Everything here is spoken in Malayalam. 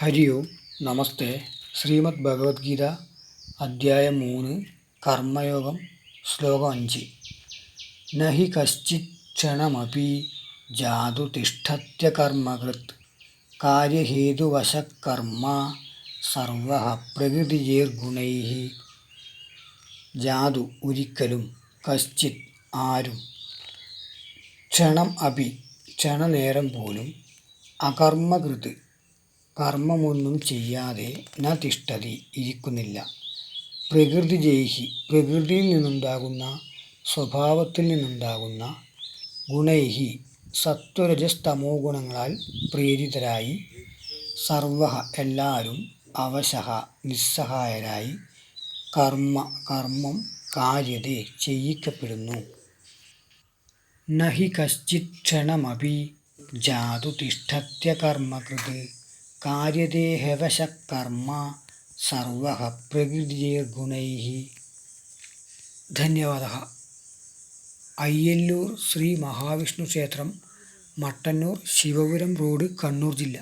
ഹരി ഓം നമസ്തേ. ശ്രീമദ് ഭഗവത്ഗീത അധ്യായം 3 കർമ്മയോഗം ശ്ലോകം 5. നഹി കശ്ചിത് ക്ഷണമപി ജാതു തിഷ്ഠത്യകർമ്മകൃത് കാര്യഹേതുവശഃ കർമ്മ സർവഃ പ്രകൃതിജൈർഗുണൈഃ. ജാതു ഒരിക്കലും, കശ്ചിത് ആരും, ക്ഷണം അപി ക്ഷണനേരം പോലും, അകർമ്മകൃത് കർമ്മമൊന്നും ചെയ്യാതെ, ന തിഷ്ഠതി ഇരിക്കുന്നില്ല, പ്രകൃതിജൈഹി പ്രകൃതിയിൽ നിന്നുണ്ടാകുന്ന, സ്വഭാവത്തിൽ നിന്നുണ്ടാകുന്ന, ഗുണൈഹി സത്വരജസ്തമോ ഗുണങ്ങളാൽ പ്രേരിതരായി, സർവഃ എല്ലാവരും, അവശഃ നിസ്സഹായരായി, കർമ്മം കാര്യതേ ചെയ്യിക്കപ്പെടുന്നു. നഹി കശ്ചിത് ക്ഷണമപി ജാതു തിഷ്ഠത്യകർമ്മകൃത് കാര്യതേ ഹ്യവശഃ കർമ്മ സർവഃ പ്രകൃതിജൈർഗുണൈഃ. ധന്യവാദഃ. അയ്യല്ലൂർ ശ്രീ മഹാവിഷ്ണു ക്ഷേത്രം, മട്ടന്നൂർ, ശിവപുരം റോഡ്, കണ്ണൂർ ജില്ല.